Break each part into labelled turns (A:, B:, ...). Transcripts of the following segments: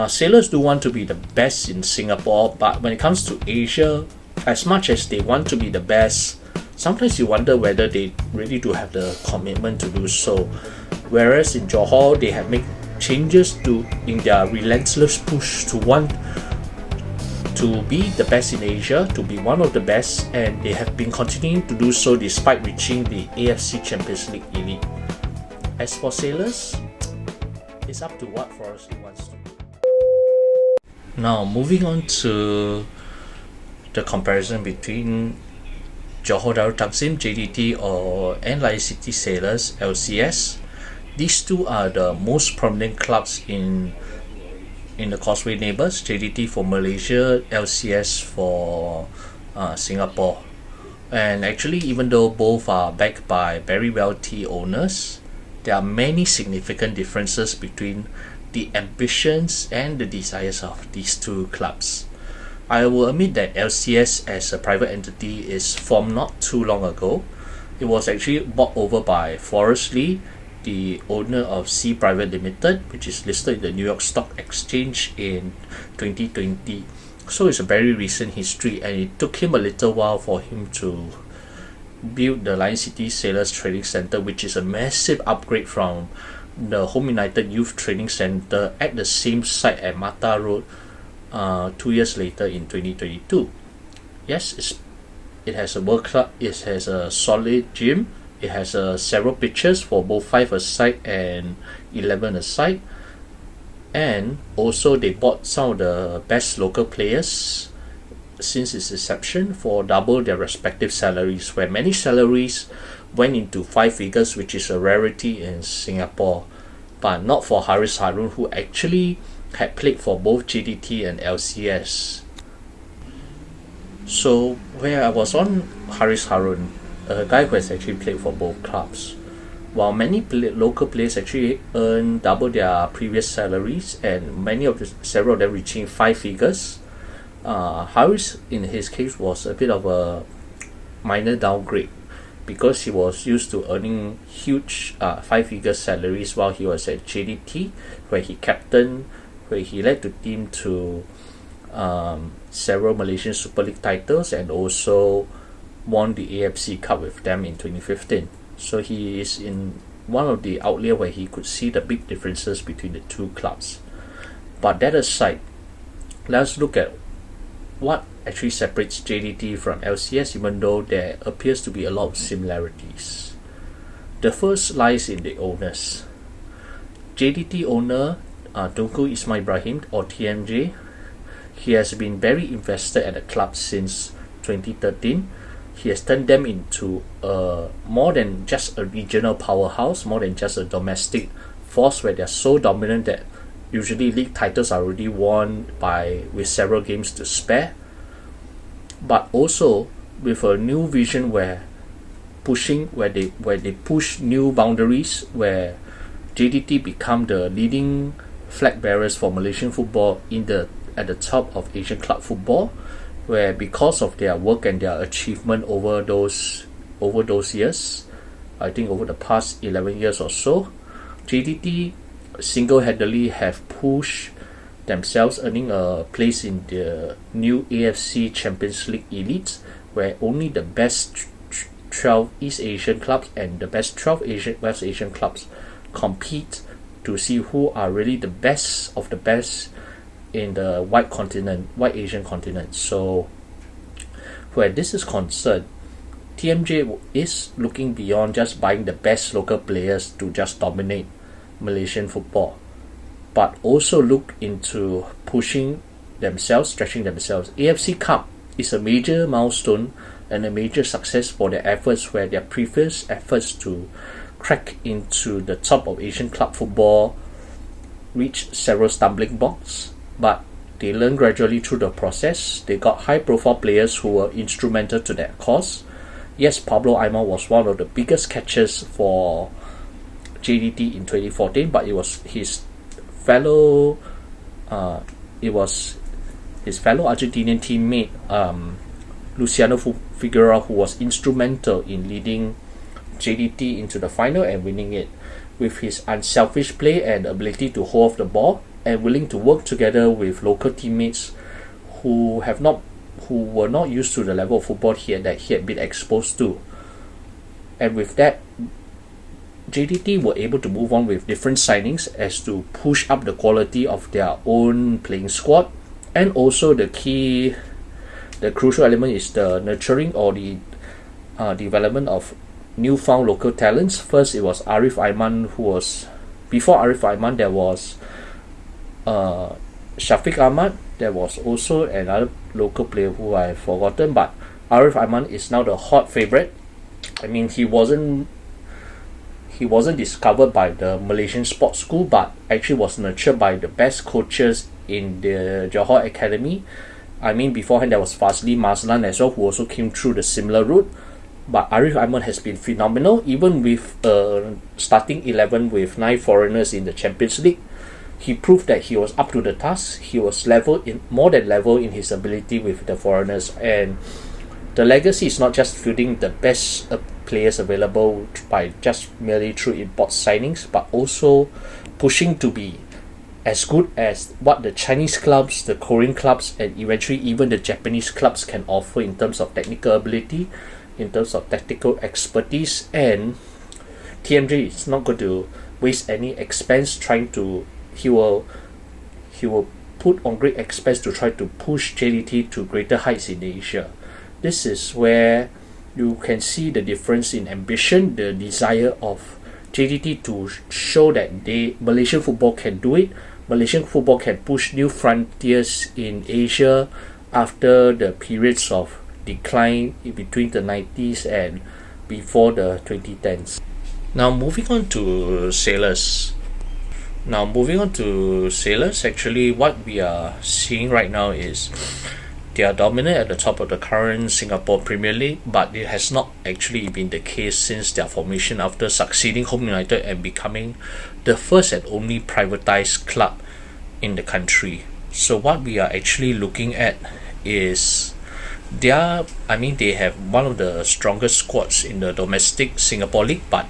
A: Sailors do want to be the best in Singapore, but when it comes to Asia, as much as they want to be the best, sometimes you wonder whether they really do have the commitment to do so. Whereas in Johor, they have made changes in their relentless push to want to be the best in Asia, to be one of the best, and they have been continuing to do so despite reaching the AFC Champions League elite. As for Sailors, it's up to what FourFourTwo wants to do. Now, moving on to the comparison between Johor Darul Takzim JDT and Lion City Sailors LCS. These two are the most prominent clubs in the Causeway neighbours, JDT for Malaysia, LCS for Singapore. And actually, even though both are backed by very wealthy owners, there are many significant differences between the ambitions and the desires of these two clubs. I will admit that LCS as a private entity is formed not too long ago. It was actually bought over by FourFourTwo, the owner of C Private Limited, which is listed in the New York Stock Exchange in 2020. So it's a very recent history, and it took him a little while for him to build the Lion City Sailors Training Center, which is a massive upgrade from the Home United Youth Training Center at the same site at Mata Road 2 years later in 2022. Yes, it has a world club, it has a solid gym, it has several pitches for both 5-a-side and 11-a-side, and also they bought some of the best local players since its inception for double their respective salaries, where many salaries went into 5 figures, which is a rarity in Singapore, but not for Haris Harun, who actually had played for both JDT and LCS. So where I was on Haris Harun, a guy who has actually played for both clubs, while many local players actually earn double their previous salaries, and several of them reaching 5 figures, Haris in his case was a bit of a minor downgrade, because he was used to earning huge 5-figure salaries while he was at JDT, where he led the team to several Malaysian Super League titles and also won the AFC Cup with them in 2015. So he is in one of the outliers where he could see the big differences between the two clubs. But that aside, let's look at what actually separates JDT from LCS, even though there appears to be a lot of similarities. The first lies in the owners. JDT owner Tunku Ismail Ibrahim, or TMJ, he has been very invested at the club since 2013. He has turned them into more than just a regional powerhouse, more than just a domestic force where they are so dominant that usually league titles are already won with several games to spare, but also with a new vision where they push new boundaries, where JDT become the leading flag bearers for Malaysian football at the top of Asian club football, where because of their work and their achievement over those years, I think over the past 11 years or so, JDT single-handedly have pushed themselves, earning a place in the new AFC Champions League elite, where only the best 12 East Asian clubs and the best 12 West Asian clubs compete to see who are really the best of the best in the white Asian continent. So where this is concerned, TMJ is looking beyond just buying the best local players to just dominate Malaysian football, but also look into pushing themselves, stretching themselves. AFC Cup is a major milestone and a major success for their efforts, where their previous efforts to crack into the top of Asian club football reached several stumbling blocks, but they learned gradually through the process. They got high-profile players who were instrumental to that cause. Yes, Pablo Aimar was one of the biggest catchers for JDT in 2014, but it was his fellow Argentinian teammate Luciano Figueroa who was instrumental in leading JDT into the final and winning it. With his unselfish play and ability to hold off the ball, and willing to work together with local teammates who were not used to the level of football that he had been exposed to. And with that, JDT were able to move on with different signings as to push up the quality of their own playing squad. And also the crucial element is the nurturing or the development of newfound local talents. First, it was Arif Aiman, before Arif Aiman there was Shafiq Ahmad. There was also another local player who I've forgotten, but Arif Aiman is now the hot favourite. I mean, he wasn't discovered by the Malaysian sports school, but actually was nurtured by the best coaches in the Johor Academy. I mean, beforehand there was Fazli Mazlan as well, who also came through the similar route. But Arif Aiman has been phenomenal, even with starting 11 with 9 foreigners in the Champions League. He proved that he was up to the task. He was more than level in his ability with the foreigners, and the legacy is not just fielding the best players available by just merely through import signings, but also pushing to be as good as what the Chinese clubs, the Korean clubs, and eventually even the Japanese clubs can offer in terms of technical ability, in terms of tactical expertise. And TMJ is not going to waste any expense he will put on great expense to try to push JDT to greater heights in Asia. This is where you can see the difference in ambition, the desire of JDT to show that Malaysian football can do it. Malaysian football can push new frontiers in Asia after the periods of decline in between the 90s and before the 2010s. Now moving on to Sailors. Actually what we are seeing right now is they are dominant at the top of the current Singapore Premier League, but it has not actually been the case since their formation after succeeding Home United and becoming the first and only privatized club in the country. So what we are actually looking at is they have one of the strongest squads in the domestic Singapore League, but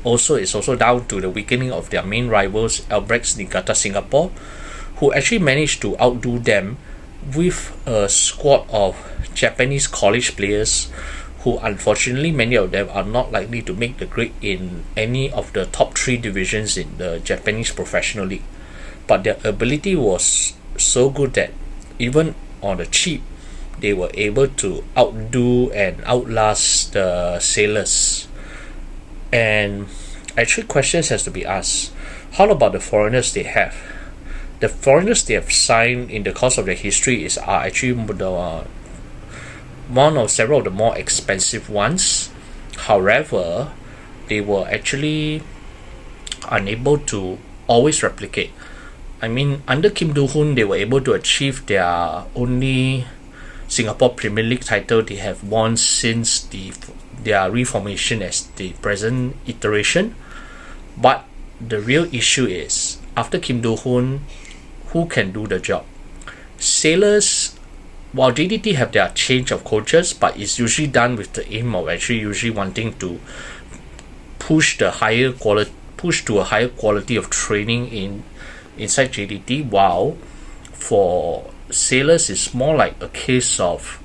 A: it's also down to the weakening of their main rivals, Albrechts Niigata Singapore, who actually managed to outdo them with a squad of Japanese college players who unfortunately many of them are not likely to make the grade in any of the top 3 divisions in the Japanese professional league. But their ability was so good that even on the cheap they were able to outdo and outlast the Sailors. And actually questions has to be asked. How about the foreigners they have? The foreigners they have signed in the course of their history are actually one of several of the more expensive ones. However, they were actually unable to always replicate. I mean, under Kim Do-hoon, they were able to achieve their only Singapore Premier League title they have won since their reformation as the present iteration. But the real issue is, after Kim Do-hoon, who can do the job? Sailors, while JDT have their change of coaches, but it's usually done with the aim of actually usually wanting to push to a higher quality of training inside JDT, while for Sailors it's more like a case of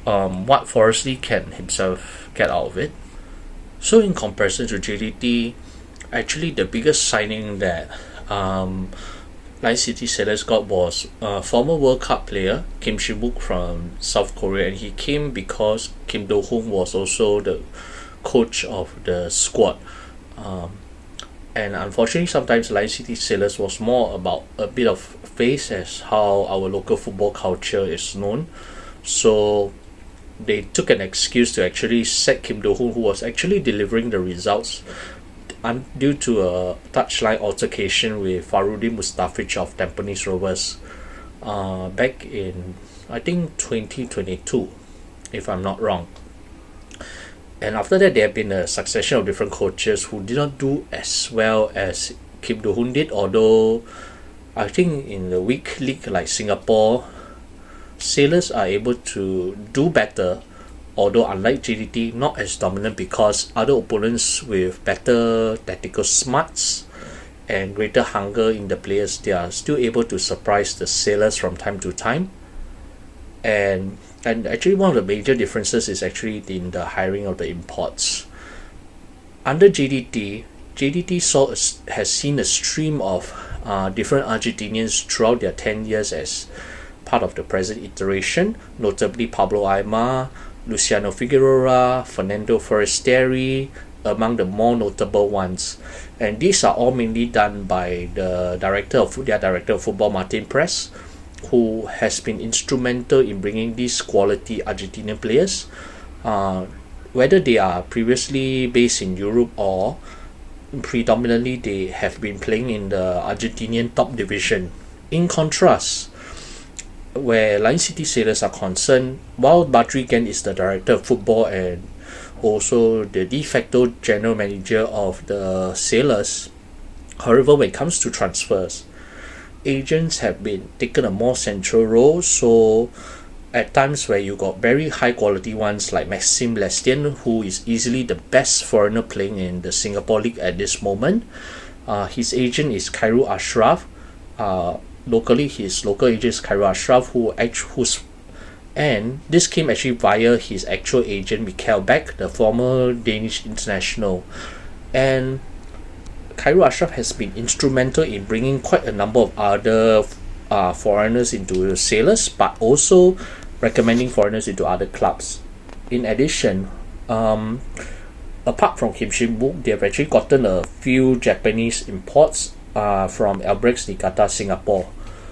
A: what Forrest Lee can himself get out of it. So in comparison to JDT, actually the biggest signing that Lion City Sailors got was former World Cup player Kim Shi-wook from South Korea, and he came because Kim Do-hoon was also the coach of the squad. And unfortunately, sometimes Lion City Sailors was more about a bit of face as how our local football culture is known. So they took an excuse to actually sack Kim Do-hoon, who was actually delivering the results, due to a touchline altercation with Farudin Mustafic of Tampines Rovers back in, I think, 2022, if I'm not wrong. And after that, there have been a succession of different coaches who did not do as well as Kim Do-hoon did, although I think in the weak league like Singapore, Sailors are able to do better, although unlike JDT, not as dominant because other opponents with better tactical smarts and greater hunger in the players, they are still able to surprise the sailors from time to time. And actually one of the major differences is actually in the hiring of the imports. Under JDT has seen a stream of different Argentinians throughout their 10 years as part of the present iteration, notably Pablo Aimar, Luciano Figueroa, Fernando Forestieri, among the more notable ones. And these are all mainly done by their director of football, Martin Press, who has been instrumental in bringing these quality Argentinian players, whether they are previously based in Europe or predominantly they have been playing in the Argentinian top division. In contrast, where Lion City Sailors are concerned, while Badrigan is the director of football and also the de facto general manager of the Sailors, however, when it comes to transfers, agents have been taken a more central role. So at times where you got very high quality ones like Maxime Lestienne, who is easily the best foreigner playing in the Singapore League at this moment. His agent is Khairul Ashraf. Locally, his local agent is Khairul Ashraf, and this came actually via his actual agent Mikael Beck, the former Danish international. And Khairul Ashraf has been instrumental in bringing quite a number of other foreigners into the Sailors, but also recommending foreigners into other clubs. In addition, apart from Kim Shin-wook, they have actually gotten a few Japanese imports from Albrechts Niigata Singapore.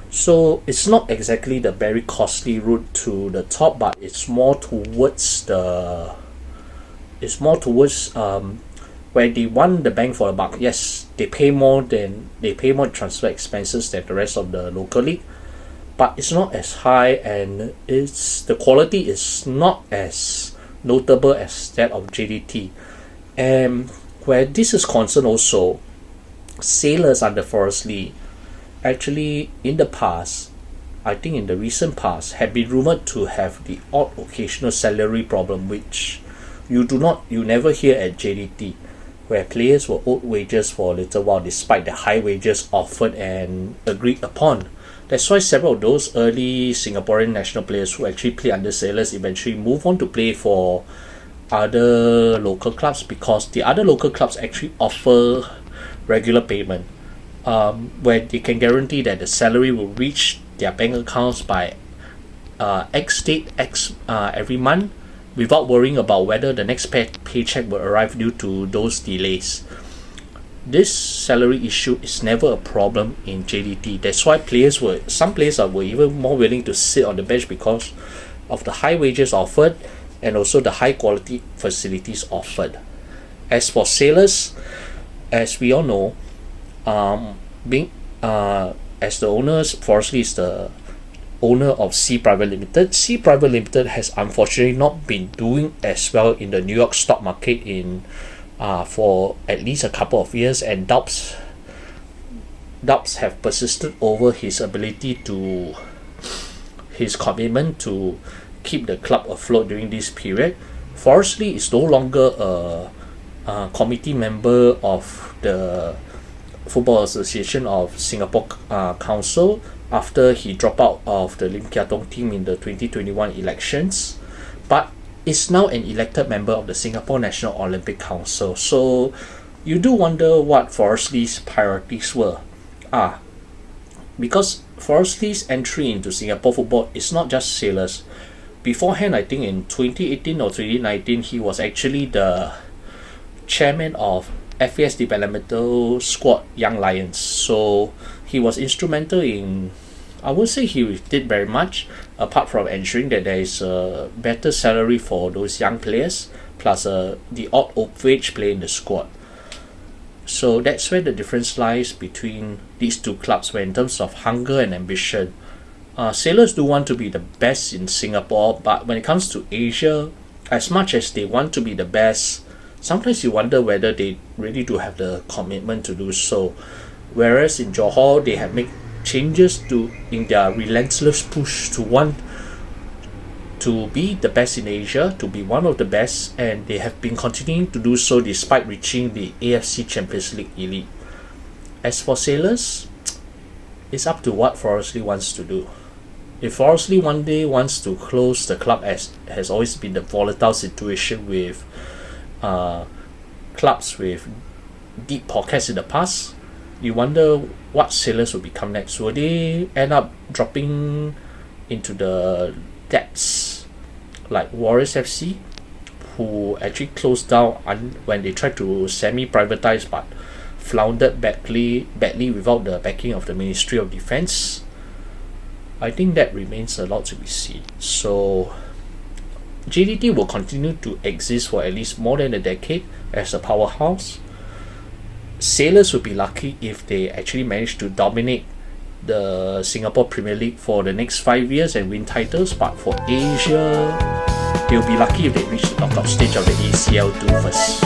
A: So it's not exactly the very costly route to the top, but it's more towards where they want the bang for the buck. Yes, they pay more transfer expenses than the rest of the local league, but it's not as high, and the quality is not as notable as that of JDT. And where this is concerned also, Sailors under Forrest Lee actually in the past, I think in the recent past, have been rumored to have the odd occasional salary problem, which you never hear at JDT, where players were owed wages for a little while despite the high wages offered and agreed upon. That's why several of those early Singaporean national players who actually play under Sailors eventually move on to play for other local clubs, because the other local clubs actually offer regular payment, where they can guarantee that the salary will reach their bank accounts by X date X every month, without worrying about whether the next paycheck will arrive due to those delays. This salary issue is never a problem in JDT. That's why some players were even more willing to sit on the bench because of the high wages offered and also the high quality facilities offered. As for Sailors, as we all know, as the owners, Forrest Lee is the owner of Sea Private Limited. Sea Private Limited has unfortunately not been doing as well in the New York stock market for at least a couple of years, and doubts have persisted over his commitment to keep the club afloat during this period. Forrest Lee is no longer a committee member of the Football Association of Singapore Council after he dropped out of the Lim Kia Tong team in the 2021 elections, but is now an elected member of the Singapore National Olympic Council. So you do wonder what Forrest Lee's priorities were. Because Forrest Lee's entry into Singapore football is not just Sailors. Beforehand, I think in 2018 or 2019, he was actually the chairman of FAS developmental squad Young Lions. So he was instrumental in, I would say he did very much, apart from ensuring that there is a better salary for those young players, plus the odd wage player in the squad. So that's where the difference lies between these two clubs, where in terms of hunger and ambition, Sailors do want to be the best in Singapore, but when it comes to Asia, as much as they want to be the best, sometimes you wonder whether they really do have the commitment to do so. Whereas in Johor, they have made changes in their relentless push to want to be the best in Asia, to be one of the best, and they have been continuing to do so despite reaching the AFC Champions League elite. As for Sailors, it's up to what FourFourTwo wants to do. If FourFourTwo one day wants to close the club, as has always been the volatile situation with clubs with deep pockets in the past, you wonder what Sailors will become next. Will they end up dropping into the depths like Warriors FC, who actually closed down when they tried to semi-privatize but floundered badly without the backing of the Ministry of Defence? I think that remains a lot to be seen. So JDT will continue to exist for at least more than a decade as a powerhouse. Sailors will be lucky if they actually manage to dominate the Singapore Premier League for the next 5 years and win titles, but for Asia, they'll be lucky if they reach the knockout stage of the ACL2 first.